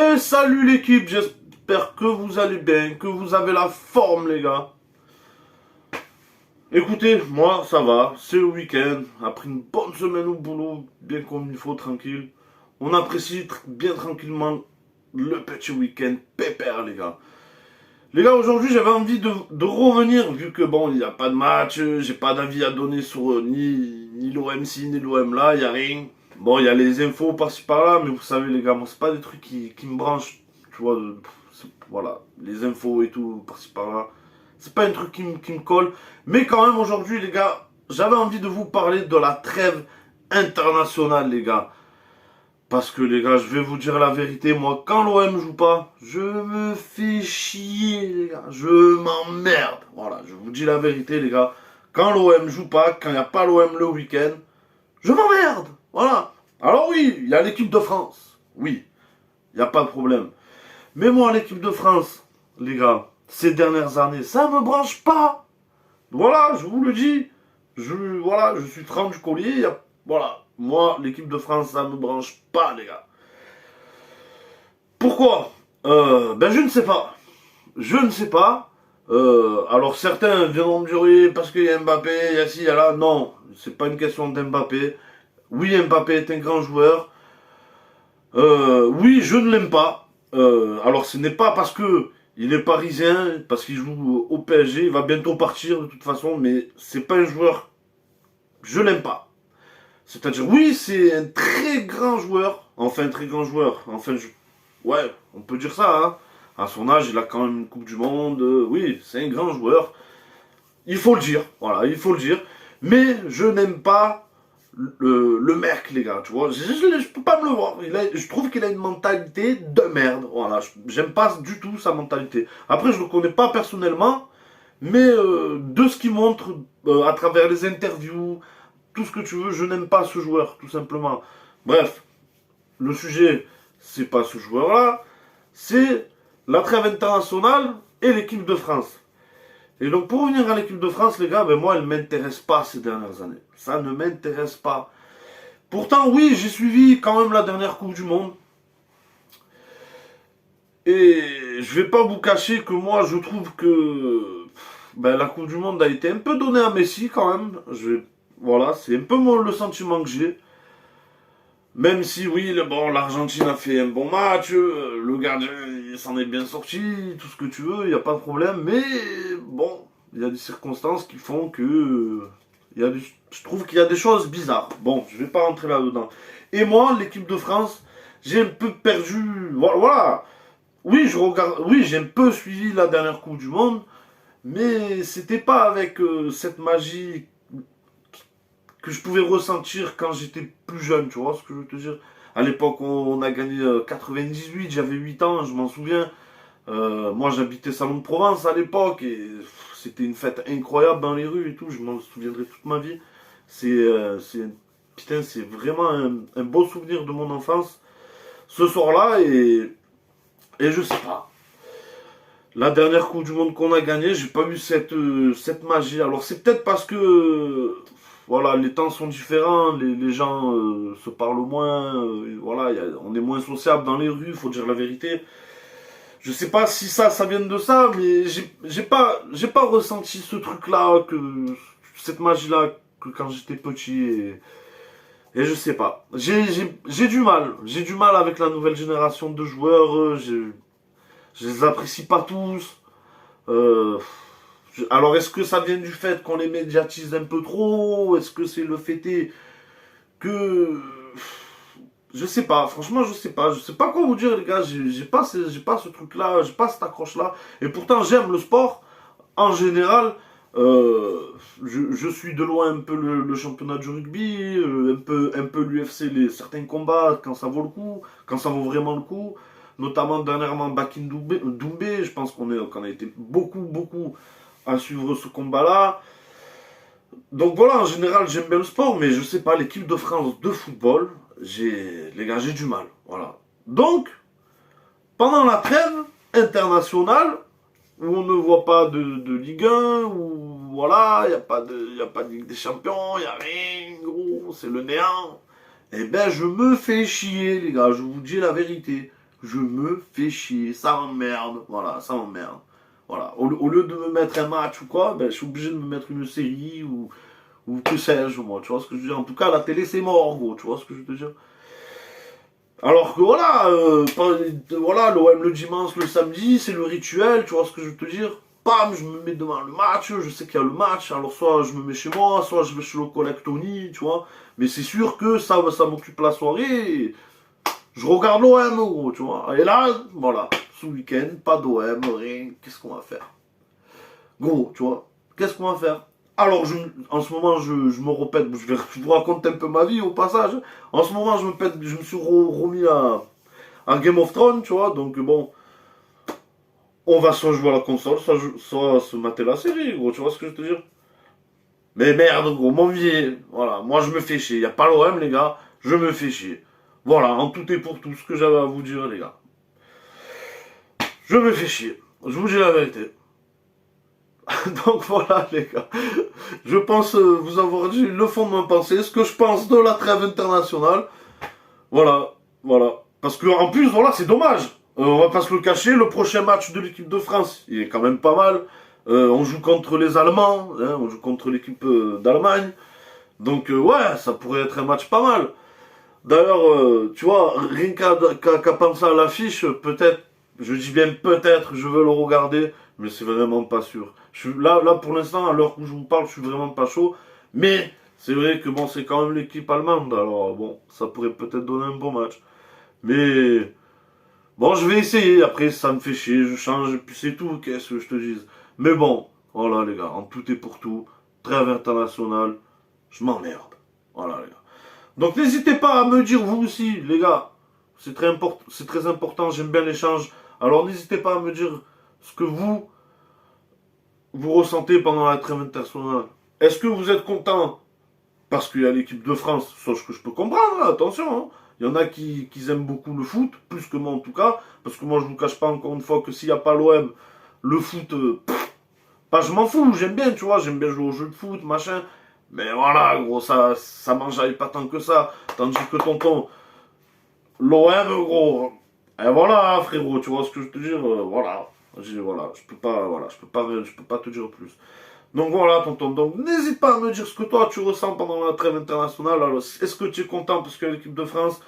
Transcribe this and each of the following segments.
Ouais, salut l'équipe, j'espère que vous allez bien, que vous avez la forme les gars. Écoutez, moi ça va, c'est le week-end, après une bonne semaine au boulot, bien comme il faut, tranquille. On apprécie bien tranquillement le petit week-end pépère les gars. Les gars, aujourd'hui j'avais envie de revenir, vu que bon, il n'y a pas de match, j'ai pas d'avis à donner sur ni l'OM-ci, ni l'OM-là, il n'y a rien. Bon, il y a les infos par-ci par-là, mais vous savez les gars, moi c'est pas des trucs qui me branchent, tu vois, voilà, les infos et tout par-ci par-là. C'est pas un truc qui me colle. Mais quand même aujourd'hui les gars, j'avais envie de vous parler de la trêve internationale les gars. Parce que les gars, je vais vous dire la vérité, moi, quand l'OM joue pas, je me fais chier, les gars. Je m'emmerde. Voilà, je vous dis la vérité, les gars. Quand l'OM joue pas, quand il n'y a pas l'OM le week-end, je m'emmerde. Voilà. Alors oui, il y a l'équipe de France. Oui, il n'y a pas de problème. Mais moi, l'équipe de France, les gars, ces dernières années, ça me branche pas. Voilà, je vous le dis. Voilà, je suis 30 du collier. Voilà, moi, l'équipe de France, ça me branche pas, les gars. Pourquoi Ben, je ne sais pas. Je ne sais pas. Alors, certains viendront me dire, oui, parce qu'il y a Mbappé, il y a ci, il y a là. Non, c'est pas une question d'Mbappé. Oui, Mbappé est un grand joueur. Oui, je ne l'aime pas. Alors, ce n'est pas parce que il est parisien, parce qu'il joue au PSG, il va bientôt partir de toute façon, mais c'est pas un joueur. Je l'aime pas. C'est-à-dire, oui, c'est un très grand joueur. Enfin, un très grand joueur. Enfin, ouais, on peut dire ça, hein. À son âge, il a quand même une Coupe du Monde. Oui, c'est un grand joueur. Il faut le dire. Voilà, il faut le dire. Mais je n'aime pas le mec, les gars. Tu vois, je peux pas me le voir. Je trouve qu'il a une mentalité de merde. Voilà, j'aime pas du tout sa mentalité. Après, je le connais pas personnellement. Mais de ce qu'il montre à travers les interviews, tout ce que tu veux, je n'aime pas ce joueur, tout simplement. Bref, le sujet, c'est pas ce joueur-là, c'est la trêve internationale et l'équipe de France. Et donc, pour revenir à l'équipe de France, les gars, ben moi, elle ne m'intéresse pas ces dernières années. Ça ne m'intéresse pas. Pourtant, oui, j'ai suivi quand même la dernière Coupe du Monde. Et je vais pas vous cacher que moi, je trouve que ben, la Coupe du Monde a été un peu donnée à Messi quand même. Voilà, c'est un peu le sentiment que j'ai. Même si oui, bon, l'Argentine a fait un bon match, le gardien il s'en est bien sorti, tout ce que tu veux, il n'y a pas de problème. Mais bon, il y a des circonstances qui font que je trouve qu'il y a des choses bizarres. Bon, je vais pas rentrer là-dedans. Et moi, l'équipe de France, j'ai un peu perdu. Voilà. Oui, oui, j'ai un peu suivi la dernière Coupe du Monde, mais c'était pas avec cette magie que je pouvais ressentir quand j'étais plus jeune, tu vois ce que je veux te dire. À l'époque, on a gagné 98, j'avais 8 ans, je m'en souviens. Moi, j'habitais Salon de Provence à l'époque et c'était une fête incroyable dans les rues et tout, je m'en souviendrai toute ma vie. Putain, c'est vraiment un beau souvenir de mon enfance ce soir-là et je sais pas. La dernière Coupe du Monde qu'on a gagnée, j'ai pas eu cette magie. Alors c'est peut-être parce que voilà, les temps sont différents, les gens se parlent moins, voilà, on est moins sociable dans les rues, faut dire la vérité. Je sais pas si ça vient de ça, mais j'ai pas ressenti ce truc-là, cette magie-là que quand j'étais petit et je sais pas. J'ai du mal avec la nouvelle génération de joueurs. Je les apprécie pas tous. Euh, alors est-ce que ça vient du fait qu'on les médiatise un peu trop? Est-ce que c'est le fait est que je sais pas, franchement je sais pas quoi vous dire les gars, j'ai pas ce truc là, j'ai pas cette accroche là, et pourtant j'aime le sport en général. euh, je suis de loin un peu le championnat du rugby, un peu l'UFC, certains combats quand ça vaut le coup, quand ça vaut vraiment le coup, notamment dernièrement Bakin Doumbé, je pense qu'on a été beaucoup à suivre ce combat là. Donc voilà, en général, j'aime bien le sport, mais je sais pas, l'équipe de France de football, les gars, j'ai du mal. Voilà. Donc, pendant la trêve internationale, où on ne voit pas de Ligue 1, où voilà, y a pas de Ligue des Champions, il n'y a rien, gros, c'est le néant. Eh ben, je me fais chier, les gars, je vous dis la vérité. je me fais chier, ça m'emmerde, voilà, ça m'emmerde. Voilà, au lieu de me mettre un match ou quoi, ben, je suis obligé de me mettre une série ou que sais-je, moi, tu vois ce que je veux dire. En tout cas, la télé, c'est mort, gros, tu vois ce que je veux te dire. Alors que voilà, voilà, l'OM le dimanche, le samedi, c'est le rituel, tu vois ce que je veux te dire. Pam, je me mets devant le match, je sais qu'il y a le match, alors soit je me mets chez moi, soit je vais chez le collègue Tony, tu vois. Mais c'est sûr que ça m'occupe la soirée, je regarde l'OM, gros, tu vois. Et là, voilà, ce week-end, pas d'OM, rien, qu'est-ce qu'on va faire? Gros, tu vois, qu'est-ce qu'on va faire? Alors, en ce moment, je me répète, je vous raconte un peu ma vie au passage. En ce moment, je me suis remis à Game of Thrones, tu vois, donc bon, on va soit jouer à la console, soit se mater la série, gros, tu vois ce que je veux te dire? Mais merde, gros, mon vieil, voilà, moi je me fais chier, y a pas l'OM, les gars, je me fais chier. Voilà, en tout et pour tout, ce que j'avais à vous dire, les gars. Je me fais chier, je vous dis la vérité. Donc voilà, les gars. Je pense vous avoir dit le fond de ma pensée, ce que je pense de la trêve internationale. Voilà, voilà. Parce que en plus, voilà, c'est dommage. On va pas se le cacher, le prochain match de l'équipe de France, il est quand même pas mal. On joue contre les Allemands, hein, on joue contre l'équipe d'Allemagne. Donc ouais, ça pourrait être un match pas mal. D'ailleurs, tu vois, rien qu'à penser à l'affiche, peut-être, je dis bien peut-être, je veux le regarder, mais c'est vraiment pas sûr. Là, pour l'instant, à l'heure où je vous parle, je suis vraiment pas chaud. Mais c'est vrai que bon, c'est quand même l'équipe allemande, alors bon, ça pourrait peut-être donner un bon match. Mais bon, je vais essayer. Après, ça me fait chier, je change, et puis c'est tout, qu'est-ce que je te dise. Mais bon, voilà les gars, en tout et pour tout, trêve internationale, je m'emmerde. Voilà les gars. Donc n'hésitez pas à me dire vous aussi, les gars. C'est très important, j'aime bien l'échange. Alors n'hésitez pas à me dire ce que vous ressentez pendant la trêve internationale. Est-ce que vous êtes content parce qu'il y a l'équipe de France, sauf que je peux comprendre, hein, attention. Hein. Il y en a qui aiment beaucoup le foot, plus que moi en tout cas. Parce que moi je vous cache pas encore une fois que s'il n'y a pas l'OM, le foot, pas je m'en fous, j'aime bien, tu vois, j'aime bien jouer au jeu de foot, machin. Mais voilà, gros, ça m'enjaille pas tant que ça. Tandis que tonton, l'OM, gros. Et voilà, frérot, tu vois ce que je te dis, voilà. Voilà, je peux pas te dire plus. Donc voilà, tonton. Donc n'hésite pas à me dire ce que toi tu ressens pendant la trêve internationale. Alors, est-ce que tu es content parce qu'il y a l'équipe de France?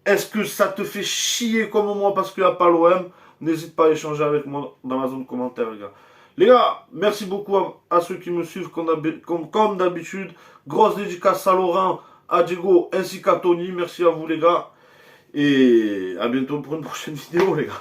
Est-ce que ça te fait chier comme moi parce qu'il n'y a pas l'OM? N'hésite pas à échanger avec moi dans la zone commentaire, les gars. Les gars, merci beaucoup à ceux qui me suivent comme d'habitude. Grosse dédicace à Laurent, à Diego ainsi qu'à Tony. Merci à vous, les gars. Et à bientôt pour une prochaine vidéo, les gars.